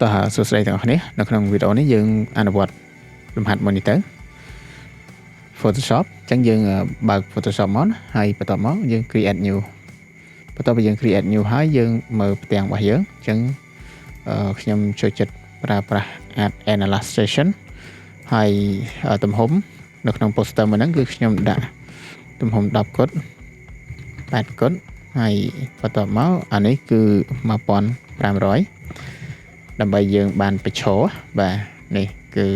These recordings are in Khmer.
តើសួស្តីទាំងអស់គ្នានៅក្នុងវីដេអូនេះយើងអនុវត្តលំហាត់មួយនេះទៅ Photoshop អញ្ចឹងយើងបើក Photoshop មកហើយបន្ទាប់មកយើង create new បន្ទាប់ពីយើង create new ហើយយើងមើលផ្ទាំងរបស់យើងអញ្ចឹងខ្ញុំចូលចិត្តប្រើប្រាស់ add an illustration ហើយទំហំនៅក្នុង poster មួយហ្នឹងគឺខ្ញុំដាក់ទំហំ10 គុត 8 គុតហើយបន្ទាប់មកអានេះគឺ1500ដើម្បីយើងបានបញ្ឈរបាទនេះគឺ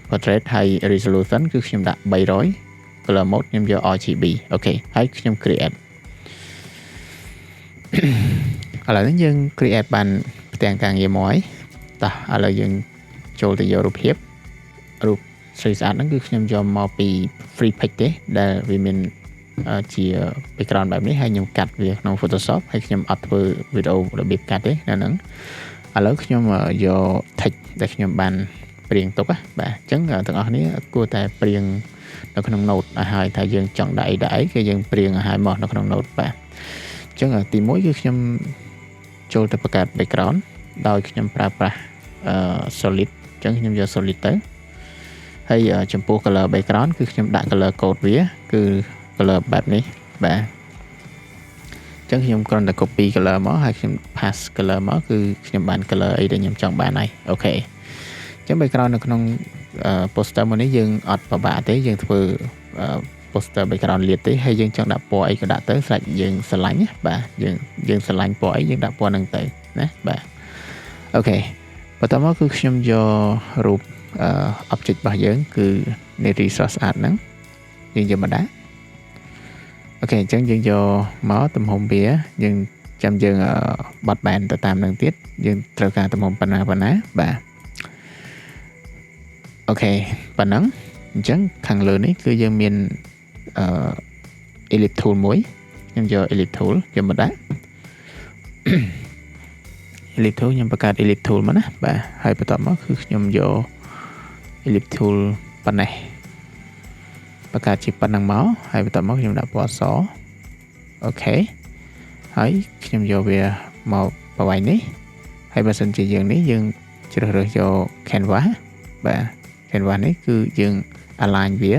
portrait ហើយ resolution គឺខ្ញុំដាក់300 color mode ខ្ញុំយក RGB អូខេហើយខ្ញុំ create ឥឡូវនេះយើង create បានផ្ទាំងការងារមួយតោះឥឡូវយើងចូលទៅយករូបភាពរូបស្រីស្អាតហ្នឹងគឺខ្ញុំយកមកពី free page ទេដែលវាមានជា background បែបនេះហើយខ្ញុំកាត់វាក្នុង Photoshop ហើយខ្ញុំអត់ធ្វើវីដេអូរបៀបកាត់ទេនៅហ្នឹងឥឡូវខ្ញុំយក text ដែលខ្ញុំបានព្រៀងទុកបាទអញ្ចឹងទាំងអស់គ្នាគួរតែព្រៀងនៅក្នុង note ឲ្យហើយថាយើងចង់ដាក់អីគឺយើងព្រៀងឲ្យហើយមកនៅក្នុង note បាទអញ្ចឹងទី1គឺខ្ញុំចូលទៅបង្កើត background ដោយខ្ញុំប្រើប្រាស់ solid អញ្ចឹងខ្ញុំយក solid ទៅហើយចំពោះ color background គឺខ្ញុំដាក់ color code វាគឺ color បែបនេះបាទអញ្ចឹងខ្ញុំគ្រាន់តែ copy color មកហើយខ្ញុំ pass color មកគឺខ្ញុំបាន color អីដែលខ្ញុំចង់បានហើយអូខេអញ្ចឹង background នៅក្នុង poster មួយនេះយើងអត់ពិបាកទេយើងធ្វើ poster background លាតទេហើយយើងចង់ដាក់ពណ៌អីក៏ដាក់ទៅស្រេចយើងស្រឡាញ់បាទយើងស្រឡាញ់ពណ៌អីយើងដាក់ពណ៌ហ្នឹងទៅណាបាទអូខេបន្ទាប់មកគឺខ្ញុំយករូបobject របស់យើងគឺនៃ resource art ហ្នឹងយើងយកមកដាក់អូខេអញ្ចឹងយើងយកមកទំហំវាយើងចាំយើងបត់បែនទៅតាមនឹងទៀតយើងត្រូវការទំហំប៉ុណ្ណាបាទអូខេប៉ុណ្ណឹងអញ្ចឹងខាងលើនេះគឺយើងមានellipse tool មួយខ្ញុំយក ellipse tool យកមកដាក់ ellipse tool ខ្ញុំបង្កើត ellipse tool មកណាបាទហើយបន្ទាប់មកគឺខ្ញុំយក ellipse tool ប៉ុណ្ណេះបង្កើតជាប៉ុណ្ណឹងមកហើយបន្ទាប់មកខ្ញុំដាក់ពណ៌សអូខេហើយខ្ញុំយកវាមកបវៃនេះហើយបើសិនជាយើងនេះយើងជ្រើសរើសយក canvas បាទ canvas នេះគឺយើង align វា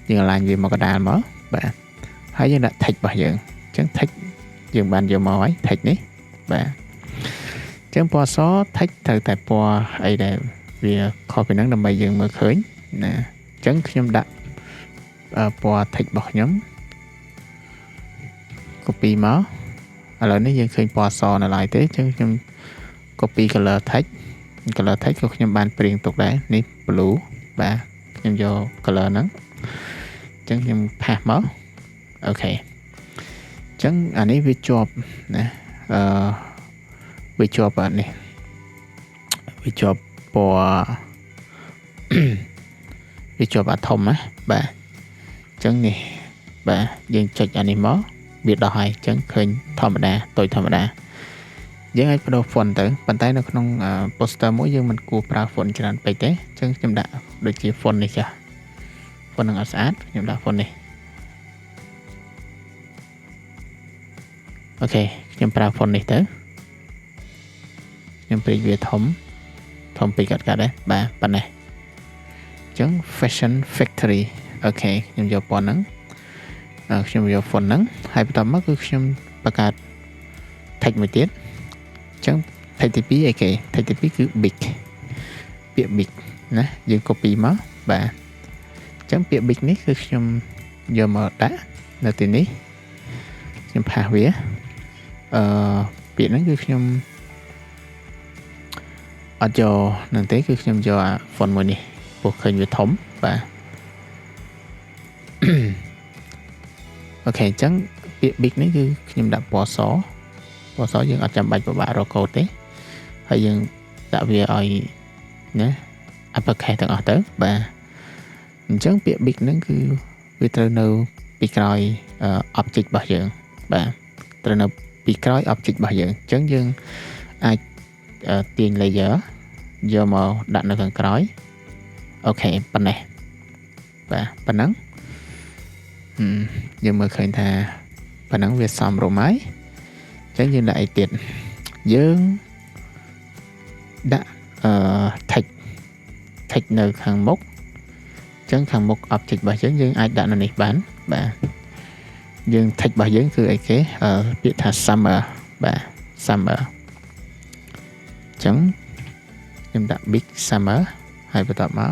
យើង align វាមកកណ្ដាលមកបាទហើយយើងដាក់ text របស់យើងអញ្ចឹង text យើងបានយកមកហើយ text នេះបាទអញ្ចឹងពណ៌ស text ត្រូវតែពណ៌អីដែលវាខុសពីហ្នឹងដើម្បីយើងមើលឃើញណាអញ្ចឹងខ្ញុំដាក់ពណ៌ text របស់ខ្ញុំ copy មកឥឡូវនេះយើងឃើញពណ៌សនៅឡើយទេអញ្ចឹងខ្ញុំ copy color text ក៏ខ្ញុំបានព្រៀងទុកដែរនេះ blue បាទខ្ញុំយក color ហ្នឹងអញ្ចឹងខ្ញុំ pass មកអូខេអញ្ចឹងអានេះវាជាប់ណាវាជាប់នេះវាជាប់ពណ៌វាជាប់អាថុំណាបាទអញ្ចឹងនេះបាទយើងចុចអានេះមកវាដោះហើយអញ្ចឹងឃើញធម្មតាតូចធម្មតាយើងអាចបដូរ font ទៅប៉ុន្តែនៅក្នុង poster មួយយើងមិនគួរប្រើ font ច្រើនពេកទេអញ្ចឹងខ្ញុំដាក់ដូចជា font នេះចាស់ font នឹងអត់ស្អាតខ្ញុំដាក់ font នេះអូខេខ្ញុំប្រើ font នេះទៅខ្ញុំព្រៀងវាធំពេកកាត់ដែរបាទប៉ុណ្ណេះអញ្ចឹង fashion factory អូខេខ្ញុំយកពណ៌ហ្នឹងខ្ញុំយក font ហ្នឹងហើយបន្ទាប់មកគឺខ្ញុំបង្កើត text មួយទៀតអញ្ចឹង text ទី2អីគេ text ទី2គឺ big ពាក្យ big ណាយើង copy មកបាទអញ្ចឹងពាក្យ big នេះគឺខ្ញុំយកមកដាក់នៅទីនេះខ្ញុំផាសវាពាក្យហ្នឹងគឺខ្ញុំអត់យកនឹងទេគឺខ្ញុំយក font មួយនេះព្រោះឃើញវាធំបាទអូខេអញ្ចឹងពាក្យ big នេះគឺខ្ញុំដាក់ពណ៌សយើងអត់ចាំបាច់ពិបាករកកូដទេហើយយើងដាក់វាឲ្យណា uppercase ទាំងអស់ទៅបាទអញ្ចឹងពាក្យ big ហ្នឹងគឺវាត្រូវនៅពីក្រោយ object របស់យើងបាទត្រូវនៅពីក្រោយ object របស់យើងអញ្ចឹងយើងអាចទាញ layer យកមកដាក់នៅខាងក្រោយអូខេប៉ុណ្ណេះបាទប៉ុណ្ណឹងយើងមើលឃើញថាប៉ុណ្ណឹងវាសមរម្យហើយអញ្ចឹងយើងដាក់អីទៀតយើង ដាក់text នៅខាងមុខអញ្ចឹងខាងមុខ object របស់យើងអាចដាក់នៅនេះបានបាទយើង text របស់យើងគឺអីគេពាក្យថា summer បាទ summer អញ្ចឹងខ្ញុំដាក់ big summer ហើយបន្ទាប់មក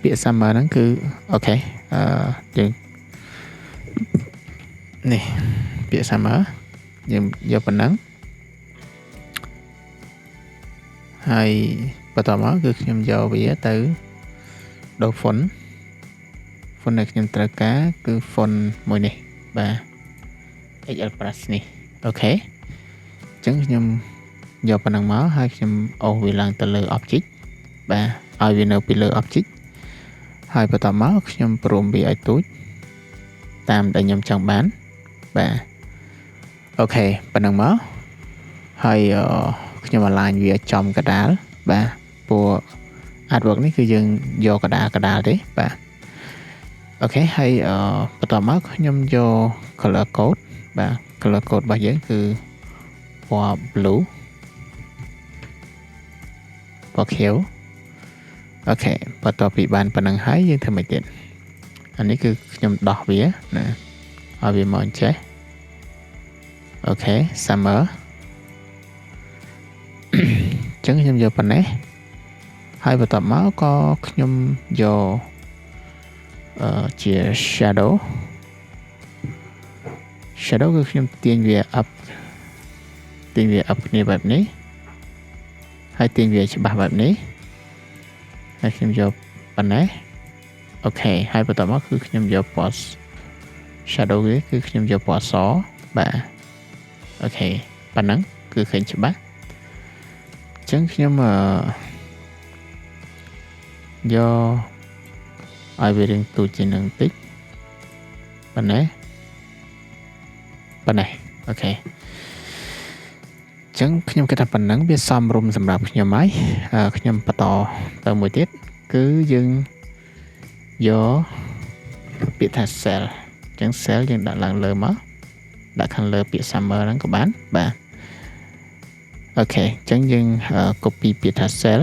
ពាក្យ summer ហ្នឹងគឺអូខេយើងនេះពាក្យ summer យើងយកប៉ុណ្ណឹងហើយបន្ទាប់មកគឺខ្ញុំយកវាទៅដូរ font ដែលខ្ញុំត្រូវការគឺ font មួយនេះបាទ XL Plus នេះអូខេអញ្ចឹងខ្ញុំយកប៉ុណ្ណឹងមកហើយខ្ញុំអូសវាឡើងទៅលើ object បាទឲ្យវានៅពីលើ object ហើយបន្ទាប់មកខ្ញុំព្រមវាឲ្យទូចតាមដែលខ្ញុំចង់បានបាទអូខេប៉ុណ្ណឹងមកហើយខ្ញុំ align វាចំកដាលបាទព្រោះ artwork នេះគឺយើងយកកដាលទេបាទអូខេហើយបន្ទាប់មកខ្ញុំយក color code បាទ color code របស់យើងគឺពណ៌ blue ពណ៌ខៀវអូខេបន្ទាប់ពីបានប៉ុណ្ណឹងហើយយើងធ្វើម៉េចទៀតអានេះគឺខ្ញុំដោះវាណាឲ្យវាមកអញ្ចេះអូខេ summer អញ្ចឹងខ្ញុំយកប៉ុណ្ណេះហើយបន្ទាប់មកក៏ខ្ញុំយកជា shadow គឺខ្ញុំទាញវា up គ្នាបែបនេះហើយទាញវាច្បាស់បែបនេះហើយខ្ញុំយកប៉ុណ្ណេះអូខេហើយបន្ទាប់មកគឺខ្ញុំយកពណ៌ shadow វាគឺខ្ញុំយកពណ៌សបាទអូខេប៉ុណ្ណឹងគឺឃើញច្បាស់អញ្ចឹងខ្ញុំយកឲ្យវារៀងទូចជាងនឹងតិចប៉ុណ្ណេះអូខេអញ្ចឹងខ្ញុំគិតថាប៉ុណ្ណឹងវាសមរម្យសម្រាប់ខ្ញុំហើយខ្ញុំបន្តទៅមួយទៀតគឺយើងយកពាក្យថា cell អញ្ចឹង cell យើងដាក់ឡើងលើមកដាក់ខាងលើពាក្យ summer ហ្នឹងក៏បានបាទអូខេអញ្ចឹងយើង copy ពាក្យថា cell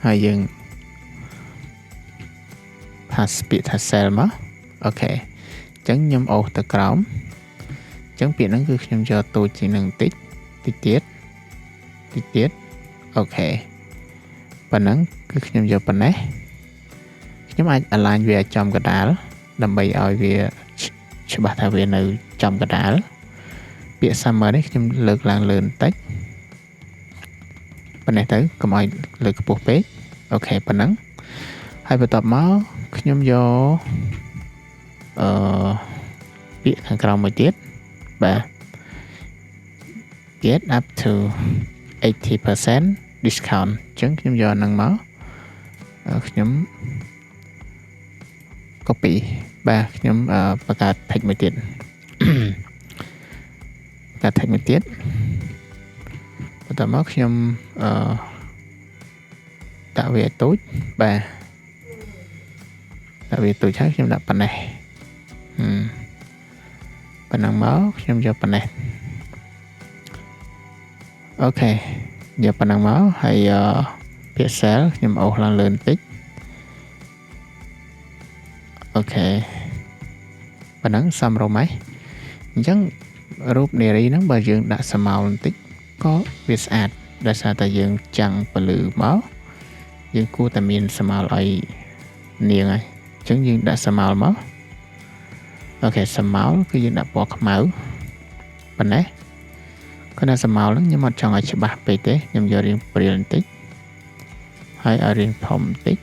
ហើយយើង pass ពាក្យថា cell មកអូខេអញ្ចឹងខ្ញុំអូសទៅក្រោមអញ្ចឹងពាក្យហ្នឹងគឺខ្ញុំយកទូចជាងនឹងតិចទៀតអូខេប៉ុណ្ណឹងគឺខ្ញុំយកប៉ុណ្ណេះខ្ញុំអាច align វាឲ្យចំកដាលដើម្បីឲ្យវាច្បាស់ថាវានៅចំកដាលពាក្យ summer នេះខ្ញុំលើកឡើងលើបន្តិចប៉ុណ្ណេះទៅកុំឲ្យលើកខ្ពស់ពេកអូខេប៉ុណ្ណឹងហើយបន្ទាប់មកខ្ញុំយកពាក្យខាងក្រោមមួយទៀតបាទ get up to 80% discount អញ្ចឹងខ្ញុំយកហ្នឹងមកខ្ញុំ copy បាទខ្ញុំបង្កើត text មួយទៀតបន្ទាប់មកខ្ញុំដាក់វាទូចបាទដាក់វាទូចហើយខ្ញុំដាក់ប៉ុណ្ណេះប៉ុណ្ណឹងមកខ្ញុំយកប៉ុណ្ណេះអូខេយកប៉ុណ្ណឹងមកហើយពាក្យ cell ខ្ញុំអូសឡើងលើបន្តិចអូខេប៉ុណ្ណឹងសមរម្យហើយអញ្ចឹងរូបនារីហ្នឹងបើយើងដាក់ស្មៅបន្តិចក៏វាស្អាតដោយសារតែយើងចាំងពលឺមកយើងគួរតែមានស្មៅឲ្យនាងហើយអញ្ចឹងយើងដាក់ស្មៅមកអូខេស្មៅគឺយើងដាក់ពណ៌ខ្មៅប៉ុណ្ណេះគាត់ដាក់ស្មៅហ្នឹងខ្ញុំអត់ចង់ឲ្យច្បាស់ពេកទេខ្ញុំយករាងព្រាលបន្តិចហើយឲ្យរាងធំបន្តិច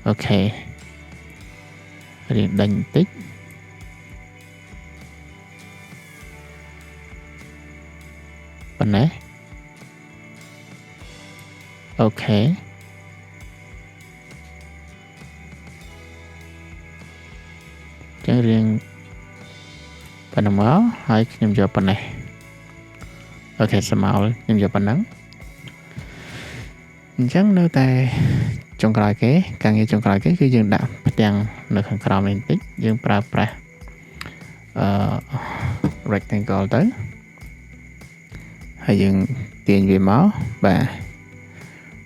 អូខេរាងដេញបន្តិចប៉ុណ្ណេះអូខេចឹងរៀងប៉ុណ្ណឹងមកហើយខ្ញុំយកប៉ុណ្ណេះអូខេស្មៅខ្ញុំយកប៉ុណ្ណឹងអញ្ចឹងនៅតែចុងក្រោយគេការងារចុងក្រោយគេគឺយើងដាក់ផ្ទាំងនៅខាងក្រោមនេះបន្តិចយើងប្រើប្រាស់ rectangle ទៅហើយយើងទាញវាមកបាទ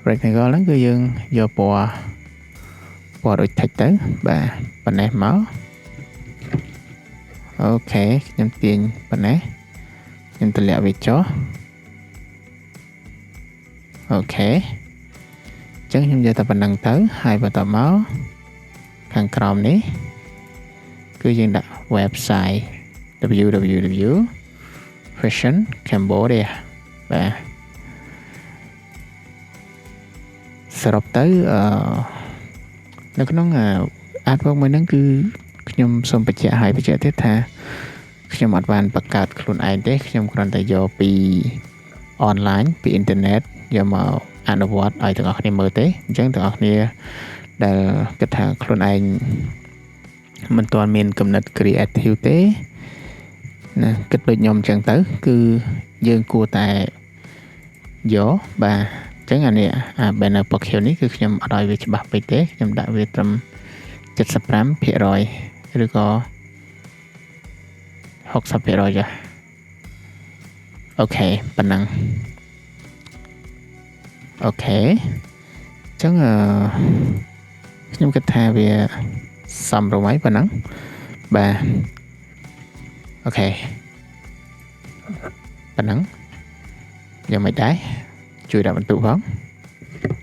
rectangle ហ្នឹងគឺយើងយកពណ៌ដូច text ទៅបាទប៉ុណ្ណេះមកអូខេខ្ញុំទាញប៉ុណ្ណេះខ្ញុំតម្លាក់វាចុះអូខេអញ្ចឹងខ្ញុំយកតែប៉ុណ្្នឹងទៅហើយបន្តមកខាងក្រោមនេះគឺយើងដាក់ website www fashion Cambodia បាទសរុបទៅនៅក្នុងartwork មួយហ្នឹងគឺខ្ញុំសូមបញ្ជាក់ទៀតថាខ្ញុំអត់បានបង្កើតខ្លួនឯងទេខ្ញុំគ្រាន់តែយកពី online ពីអ៊ីនធឺណិតយកមកអនុវត្តឲ្យទាំងអស់គ្នាមើលទេអញ្ចឹងទាំងអស់គ្នាដែលគិតថាខ្លួនឯងមិនទាន់មានគំនិត creative ទេណាគិតដូចខ្ញុំអញ្ចឹងទៅគឺយើងគួរតែយកបាទអញ្ចឹងអានេះbanner box នេះគឺខ្ញុំអត់ឲ្យវាច្បាស់ពេកទេខ្ញុំដាក់វាត្រឹម 75% ឬក៏60% ចាអូខេប៉ុណ្ណឹងអូខេអញ្ចឹងខ្ញុំគិតថាវាសមរម្យហើយប៉ុណ្ណឹងបាទអូខេប៉ុណ្ណឹងយ៉ាងមិនដែរជួយដាក់បន្ទុកផង